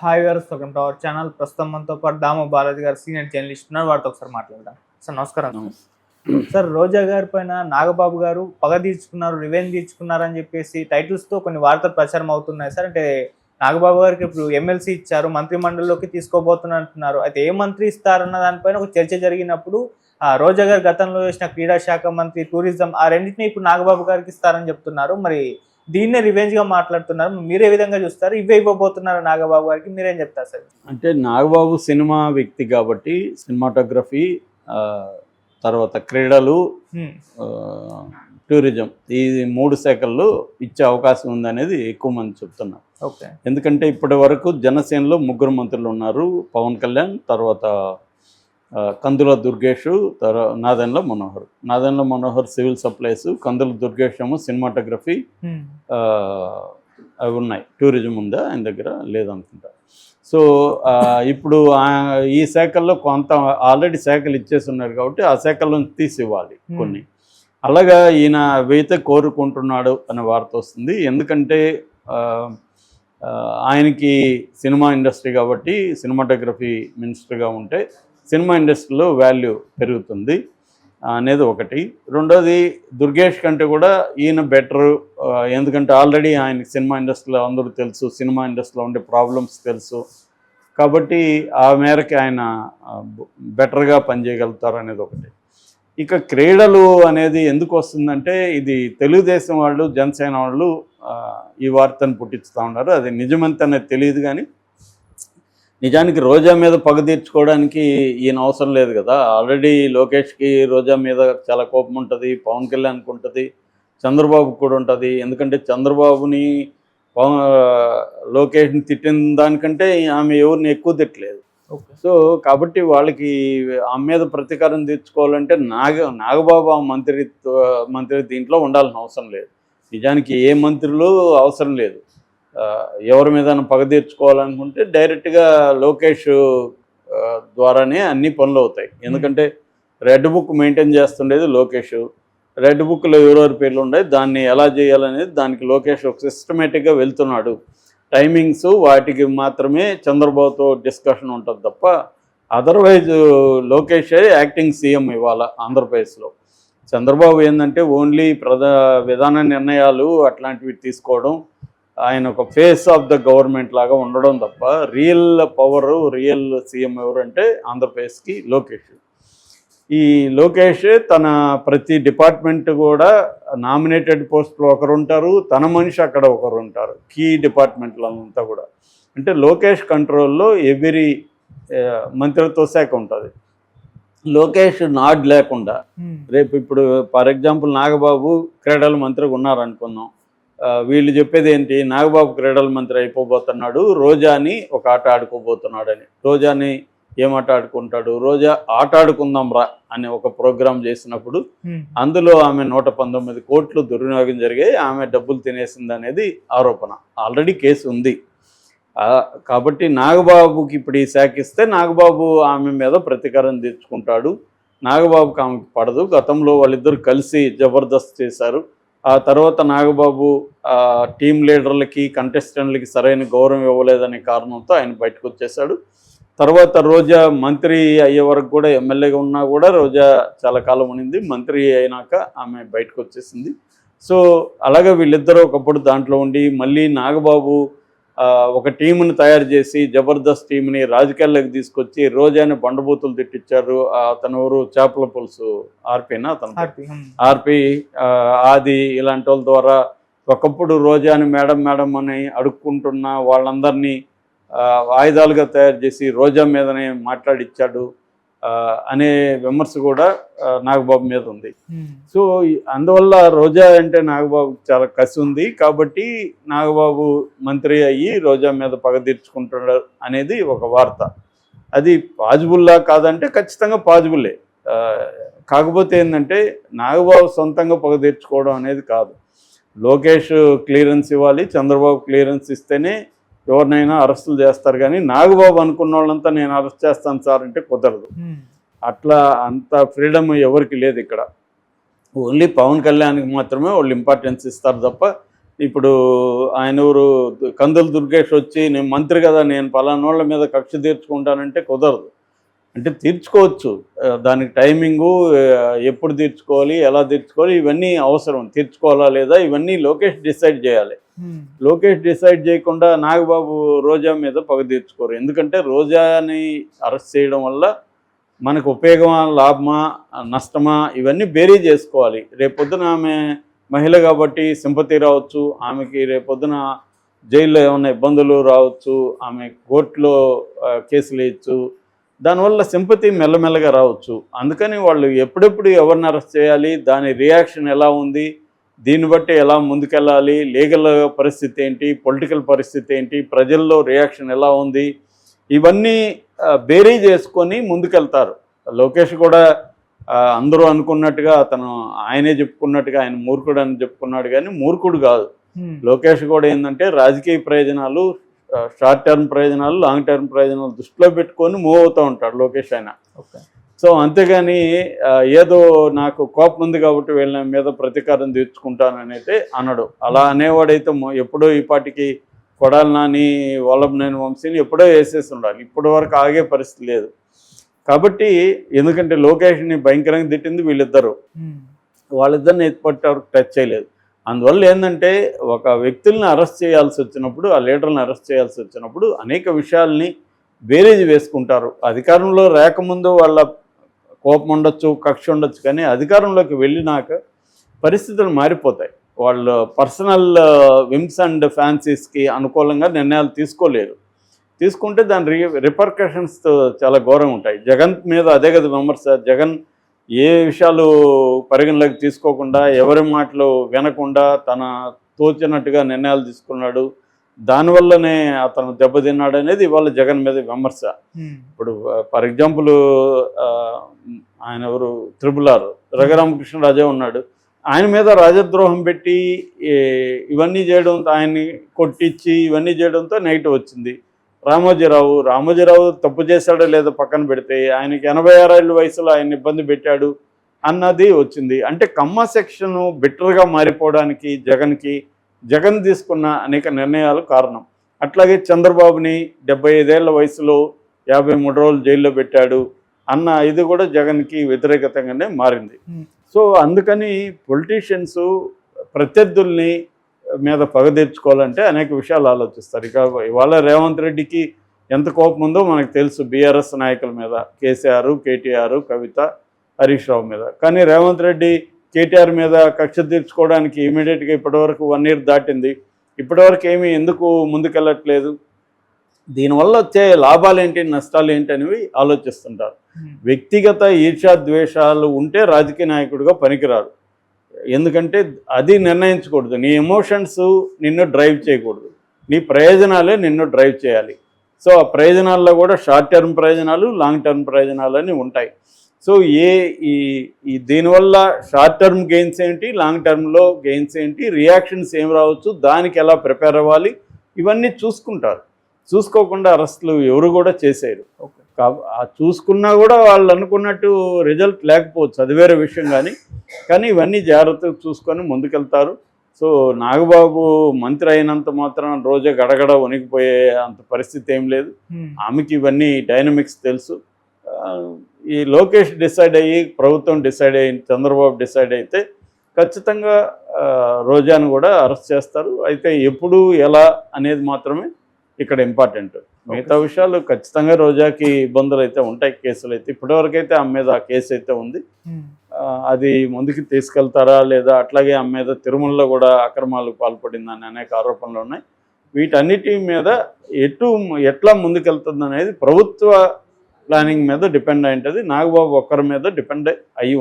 Hi గారు, welcome to our channel. ప్రస్తుతం మనతో పాటు దామ బాలాజీ గారు సీనియర్ జర్నలిస్ట్ ఉన్నారు. వారితో ఒకసారి మాట్లాడదాం. సార్ నమస్కారం. సార్, రోజా గారి పైన నాగబాబు గారు పగ తీర్చుకున్నారు, రివెంజ్ తీర్చుకున్నారు అని చెప్పేసి టైటిల్స్తో కొన్ని వార్తలు ప్రచారం అవుతున్నాయి సార్. అంటే నాగబాబు గారికి ఇప్పుడు ఎమ్మెల్సీ ఇచ్చారు, మంత్రి మండలిలోకి తీసుకోబోతున్నారు అంటున్నారు. అయితే ఏ మంత్రి ఇస్తారన్న దానిపైన ఒక చర్చ జరిగినప్పుడు రోజా గారు గతంలో చేసిన క్రీడా శాఖ మంత్రి, టూరిజం, ఆ రెండింటిని ఇప్పుడు నాగబాబు గారికి ఇస్తారని చెప్తున్నారు. మరి దీన్నే రివెంజ్ గా మాట్లాడుతున్నారు. మీరు ఏ విధంగా చూస్తారు? ఇవే ఇవ్వబోతున్నారు నాగబాబు గారికి, మీరేం చెప్తారు సార్? అంటే నాగబాబు సినిమా వ్యక్తి కాబట్టి సినిమాటోగ్రఫీ, తర్వాత క్రీడలు, టూరిజం, ఈ 3 శాఖల్లో ఇచ్చే అవకాశం ఉందనేది ఎక్కువ మంది చెప్తున్నారు. ఓకే. ఎందుకంటే ఇప్పటి వరకు జనసేనలో 3 మంత్రులు ఉన్నారు. పవన్ కళ్యాణ్, తర్వాత కందుల దుర్గేష్, నాదెండ్ల మనోహర్ సివిల్ సప్లైస్, కందుల దుర్గేష్ ఏమో సినిమాటోగ్రఫీ, అవి ఉన్నాయి. టూరిజం ఉందా ఆయన దగ్గర? లేదనుకుంటా. సో ఇప్పుడు ఈ శాఖల్లో కొంత ఆల్రెడీ శాఖలు ఇచ్చేసి ఉన్నారు కాబట్టి ఆ శాఖల్లో తీసి ఇవ్వాలి కొన్ని. అలాగా ఈయన అవైతే కోరుకుంటున్నాడు అనే వార్త వస్తుంది. ఎందుకంటే ఆయనకి సినిమా ఇండస్ట్రీ కాబట్టి సినిమాటోగ్రఫీ మినిస్టర్గా ఉంటే సినిమా ఇండస్ట్రీలో వాల్యూ పెరుగుతుంది అనేది ఒకటి. రెండోది, దుర్గేష్ కంటే కూడా ఈయన బెటరు. ఎందుకంటే ఆల్రెడీ ఆయనకి సినిమా ఇండస్ట్రీలో అందరూ తెలుసు, సినిమా ఇండస్ట్రీలో ఉండే ప్రాబ్లమ్స్ తెలుసు కాబట్టి ఆ మేరకు ఆయన బెటర్గా పనిచేయగలుగుతారు అనేది ఒకటి. ఇక క్రీడలు అనేది ఎందుకు వస్తుందంటే ఇది తెలుగుదేశం వాళ్ళు, జనసేన వాళ్ళు ఈ వార్తను పుట్టిస్తూ ఉన్నారు. అది నిజమంత అనేది తెలియదు. కానీ నిజానికి రోజా మీద పగ తీర్చుకోవడానికి ఈయన అవసరం లేదు కదా. ఆల్రెడీ లోకేష్కి రోజా మీద చాలా కోపం ఉంటుంది, పవన్ కళ్యాణ్కి ఉంటుంది, చంద్రబాబుకి కూడా ఉంటుంది. ఎందుకంటే చంద్రబాబుని లోకేష్ని తిట్టిన దానికంటే ఆమె ఎవరిని ఎక్కువ తిట్టలేదు. సో కాబట్టి వాళ్ళకి ఆమె మీద ప్రతీకారం తీర్చుకోవాలంటే నాగబాబు ఆ మంత్రి దీంట్లో ఉండాల్సిన అవసరం లేదు. నిజానికి ఏ మంత్రులు అవసరం లేదు. ఎవరి మీద పగ తీర్చుకోవాలనుకుంటే డైరెక్ట్గా లోకేష్ ద్వారానే అన్ని పనులు అవుతాయి. ఎందుకంటే రెడ్ బుక్ మెయింటైన్ చేస్తుండేది లోకేష్. రెడ్ బుక్లో ఎవరెవరి పేర్లు ఉన్నాయి, దాన్ని ఎలా చేయాలనేది దానికి లోకేష్ ఒక సిస్టమేటిక్గా వెళ్తున్నాడు. టైమింగ్స్ వాటికి మాత్రమే చంద్రబాబుతో డిస్కషన్ ఉంటుంది తప్ప అదర్వైజ్ లోకేషే యాక్టింగ్ సీఎం ఇవాళ ఆంధ్రప్రదేశ్లో. చంద్రబాబు ఏంటంటే ఓన్లీ విధాన నిర్ణయాలు అట్లాంటివి తీసుకోవడం, ఆయన ఒక ఫేస్ ఆఫ్ ద గవర్నమెంట్ లాగా ఉండడం తప్ప రియల్ పవరు, రియల్ సీఎం ఎవరంటే ఆంధ్రప్రదేశ్కి లోకేష్. ఈ లోకేష్ తన ప్రతి డిపార్ట్మెంట్ కూడా నామినేటెడ్ పోస్టులు ఒకరు ఉంటారు, తన మనిషి అక్కడ ఒకరు ఉంటారు, కీ డిపార్ట్మెంట్లంతా కూడా. అంటే లోకేష్ కంట్రోల్లో ఎవ్రీ మంత్రిత్వ శాఖ ఉంటుంది. లోకేష్ నాడ్ లేకుండా రేపు ఇప్పుడు ఫర్ ఎగ్జాంపుల్ నాగబాబు క్రీడల మంత్రిగా ఉన్నారనుకుందాం. వీళ్ళు చెప్పేది ఏంటి, నాగబాబు క్రీడల మంత్రి అయిపోబోతున్నాడు, రోజాని ఒక ఆట ఆడుకోబోతున్నాడు అని. రోజాని ఏం ఆట ఆడుకుంటాడు? రోజా ఆట ఆడుకుందాం రా అని ఒక ప్రోగ్రాం చేసినప్పుడు అందులో ఆమె 119 కోట్లు దుర్వినియోగం జరిగాయి, ఆమె డబ్బులు తినేసింది అనేది ఆరోపణ. ఆల్రెడీ కేసు ఉంది. కాబట్టి నాగబాబుకి ఇప్పుడు ఈ శాఖ ఇస్తే నాగబాబు ఆమె మీద ప్రతీకారం తీర్చుకుంటాడు. నాగబాబుకి ఆమెకు పడదు. గతంలో వాళ్ళిద్దరు కలిసి జబర్దస్త్ చేశారు. ఆ తర్వాత నాగబాబు టీం లీడర్లకి, కంటెస్టెంట్లకి సరైన గౌరవం ఇవ్వలేదనే కారణంతో ఆయన బయటకు వచ్చేసాడు. తర్వాత రోజా మంత్రి అయ్యే వరకు కూడా, ఎమ్మెల్యేగా ఉన్నా కూడా రోజా చాలా కాలం ఉండింది. మంత్రి అయినాక ఆమె బయటకు వచ్చేసింది. సో అలాగే వీళ్ళిద్దరూ ఒకప్పుడు దాంట్లో ఉండి మళ్ళీ నాగబాబు ఒక టీంని తయారు చేసి జబర్దస్త్ టీంని రాజకీయాల్లోకి తీసుకొచ్చి రోజాని బండబూతులు తిట్టించారు. అతను ఎవరు, చేపల పులుసు ఆర్పీనా, ఆర్పి ఆది ఇలాంటి వాళ్ళ ద్వారా ఒకప్పుడు రోజాని మేడం అని అడుక్కుంటున్న వాళ్ళందరినీ ఆయుధాలుగా తయారు చేసి రోజా మీదనే మాట్లాడిచ్చాడు అనే విమర్శ కూడా నాగబాబు మీద ఉంది. సో అందువల్ల రోజా అంటే నాగబాబు చాలా కసి ఉంది. కాబట్టి నాగబాబు మంత్రి అయ్యి రోజా మీద పగ తీర్చుకుంటున్నాడు అనేది ఒక వార్త. అది పాజిబుల్లా కాదంటే ఖచ్చితంగా పాజిబుల్లే. కాకపోతే ఏంటంటే నాగబాబు సొంతంగా పగ తీర్చుకోవడం అనేది కాదు. లోకేష్ క్లియరెన్స్ ఇవ్వాలి, చంద్రబాబు క్లియరెన్స్ ఇస్తేనే ఎవరినైనా అరెస్టులు చేస్తారు. కానీ నాగబాబు అనుకున్న వాళ్ళంతా నేను అరెస్ట్ చేస్తాను సార్ అంటే కుదరదు. అట్లా అంత ఫ్రీడమ్ ఎవరికి లేదు ఇక్కడ. ఓన్లీ పవన్ కళ్యాణ్కి మాత్రమే వాళ్ళు ఇంపార్టెన్స్ ఇస్తారు తప్ప ఇప్పుడు ఆయన ఊరు కందుల దుర్గేష్ వచ్చి నేను మంత్రి కదా, నేను పలానోళ్ళ మీద కక్ష తీర్చుకుంటానంటే కుదరదు. అంటే తీర్చుకోవచ్చు, దానికి టైమింగు, ఎప్పుడు తీర్చుకోవాలి, ఎలా తీర్చుకోవాలి, ఇవన్నీ అవసరం. తీర్చుకోవాలా లేదా ఇవన్నీ లోకేష్ డిసైడ్ చేయాలి. లోకేష్ డిసైడ్ చేయకుండా నాగబాబు రోజా మీద పగ తీర్చుకోరు. ఎందుకంటే రోజాని అరెస్ట్ చేయడం వల్ల మనకు ఉపయోగమా, లాభమా, నష్టమా, ఇవన్నీ బేరీ చేసుకోవాలి. రేపొద్దున ఆమె మహిళ కాబట్టి సింపతి రావచ్చు, ఆమెకి రేపొద్దున జైల్లో ఏమైనా ఇబ్బందులు రావచ్చు, ఆమె కోర్టులో కేసులు వేయచ్చు, దానివల్ల సింపతి మెల్లమెల్లగా రావచ్చు. అందుకని వాళ్ళు ఎప్పుడెప్పుడు ఎవరిని అరెస్ట్ చేయాలి, దాని రియాక్షన్ ఎలా ఉంది, దీన్ని బట్టి ఎలా ముందుకెళ్ళాలి, లీగల్ పరిస్థితి ఏంటి, పొలిటికల్ పరిస్థితి ఏంటి, ప్రజల్లో రియాక్షన్ ఎలా ఉంది, ఇవన్నీ బేరీ చేసుకొని ముందుకెళ్తారు. లోకేష్ కూడా అందరూ అనుకున్నట్టుగా ఆయనే చెప్పుకున్నట్టుగా ఆయన మూర్ఖుడు అని చెప్పుకున్నాడు, కానీ మూర్ఖుడు కాదు. లోకేష్ కూడా ఏంటంటే రాజకీయ ప్రయోజనాలు, షార్ట్ టర్మ్ ప్రయోజనాలు, లాంగ్ టర్మ్ ప్రయోజనాలు దృష్టిలో పెట్టుకొని మూవ్ అవుతూ ఉంటాడు లోకేష్ ఆయన. సో అంతేగాని ఏదో నాకు కోపం ఉంది కాబట్టి వీళ్ళ మీద ప్రతీకారం తీర్చుకుంటాననైతే అనడు. అలా అనేవాడైతే ఎప్పుడో ఈ పాటికి కొడాలి నాని, వల్లభనేని వంశీని ఎప్పుడో వేసేసి ఉండాలి. ఇప్పటి వరకు ఆగే పరిస్థితి లేదు. కాబట్టి ఎందుకంటే లోకేష్ని భయంకరంగా తిట్టింది వీళ్ళిద్దరు, వాళ్ళిద్దరిని ఎత్తిపట్టి వరకు టచ్ చేయలేదు. అందువల్ల ఏంటంటే ఒక వ్యక్తుల్ని అరెస్ట్ చేయాల్సి వచ్చినప్పుడు, ఆ లీడర్ని అరెస్ట్ చేయాల్సి వచ్చినప్పుడు అనేక విషయాల్ని బేరీజ్ వేసుకుంటారు. అధికారంలో రాకముందు వాళ్ళ కోపం ఉండొచ్చు, కక్ష ఉండొచ్చు, కానీ అధికారంలోకి వెళ్ళినాక పరిస్థితులు మారిపోతాయి. వాళ్ళు పర్సనల్ విమ్స్ అండ్ ఫ్యాన్సీస్కి అనుకూలంగా నిర్ణయాలు తీసుకోలేరు. తీసుకుంటే దాని రిపర్కషన్స్ చాలా ఘోరంగా ఉంటాయి. జగన్ మీద అదే కదా విమర్శ. జగన్ ఏ విషయాలు పరిగణలోకి తీసుకోకుండా, ఎవరి మాటలు వినకుండా తన తోచినట్టుగా నిర్ణయాలు తీసుకున్నాడు, దానివల్లనే అతను దెబ్బతిన్నాడు అనేది ఇవాళ జగన్ మీద విమర్శ. ఇప్పుడు ఫర్ ఎగ్జాంపుల్ ఆయన ఎవరు, RRR రఘురామకృష్ణరాజే ఉన్నాడు, ఆయన మీద రాజద్రోహం పెట్టి ఇవన్నీ చేయడంతో, ఆయన్ని కొట్టించి ఇవన్నీ చేయడంతో నెగిటివ్ వచ్చింది. రామోజీరావు తప్పు చేశాడో లేదో పక్కన పెడితే ఆయనకి 86 ఏళ్ళ వయసులో ఆయన ఇబ్బంది పెట్టాడు అన్నది వచ్చింది. అంటే కమ్మ సెక్షన్ బెటర్గా మారిపోవడానికి జగన్ తీసుకున్న అనేక నిర్ణయాలు కారణం. అట్లాగే చంద్రబాబుని 75 ఏళ్ల వయసులో 53 రోజులు జైల్లో పెట్టాడు అన్న ఇది కూడా జగన్కి వ్యతిరేకతంగానే మారింది. సో అందుకని పొలిటీషియన్స్ ప్రత్యర్థుల్ని మీద పగ తీర్చుకోవాలంటే అనేక విషయాలు ఆలోచిస్తారు. ఇక ఇవాళ రేవంత్ రెడ్డికి ఎంత కోపం ఉందో మనకు తెలుసు, బీఆర్ఎస్ నాయకుల మీద, కేసీఆర్, కేటీఆర్, కవిత, హరీష్ రావు మీద. కానీ రేవంత్ రెడ్డి కేటీఆర్ మీద కక్ష తీర్చుకోవడానికి ఇమీడియట్గా ఇప్పటివరకు 1 year దాటింది, ఇప్పటివరకు ఎందుకు ముందుకెళ్ళట్లేదు, దీనివల్ల వచ్చే లాభాలు ఏంటి, నష్టాలు ఏంటి అనేవి ఆలోచిస్తుంటారు. వ్యక్తిగత ఈర్ష్యాద్వేషాలు ఉంటే రాజకీయ నాయకుడిగా పనికిరారు. ఎందుకంటే అది నిర్ణయించకూడదు, నీ ఎమోషన్స్ నిన్ను డ్రైవ్ చేయకూడదు, నీ ప్రయోజనాలే నిన్ను డ్రైవ్ చేయాలి. సో ఆ ప్రయోజనాల్లో కూడా షార్ట్ టర్మ్ ప్రయోజనాలు, లాంగ్ టర్మ్ ప్రయోజనాలు అని ఉంటాయి. సో దీనివల్ల షార్ట్ టర్మ్ గెయిన్స్ ఏంటి, లాంగ్ టర్మ్లో గెయిన్స్ ఏంటి, రియాక్షన్స్ ఏం రావచ్చు, దానికి ఎలా ప్రిపేర్ అవ్వాలి, ఇవన్నీ చూసుకుంటారు. చూసుకోకుండా అరెస్టులు ఎవరు కూడా చేసేరు. చూసుకున్నా కూడా వాళ్ళు అనుకున్నట్టు రిజల్ట్ లేకపోవచ్చు, అది వేరే విషయం. కానీ ఇవన్నీ జాగ్రత్తగా చూసుకొని ముందుకెళ్తారు. సో నాగబాబు మంత్రి అయినంత మాత్రం రోజే గడగడ వణికిపోయే అంత పరిస్థితి ఏం లేదు. ఆమెకి ఇవన్నీ డైనమిక్స్ తెలుసు. ఈ లోకేష్ డిసైడ్ అయ్యి, ప్రభుత్వం డిసైడ్ అయ్యి, చంద్రబాబు డిసైడ్ అయితే ఖచ్చితంగా రోజాను కూడా అరెస్ట్ చేస్తారు. అయితే ఎప్పుడు ఎలా అనేది మాత్రమే ఇక్కడ ఇంపార్టెంట్. మిగతా విషయాలు ఖచ్చితంగా రోజాకి ఇబ్బందులు అయితే ఉంటాయి. కేసులు అయితే ఇప్పటివరకైతే ఆమె మీద ఆ కేసు అయితే ఉంది, అది ముందుకు తీసుకెళ్తారా లేదా, అట్లాగే ఆమె మీద తిరుమలలో కూడా అక్రమాలకు పాల్పడిందని అనేక ఆరోపణలు ఉన్నాయి. వీటన్నిటి మీద ఎట్లా ముందుకెళ్తుంది అనేది ప్రభుత్వ ప్లానింగ్ మీద డిపెండ్ అయి ఉంటుంది, నాగబాబు ఒక్కరి మీద డిపెండ్ అయ్యి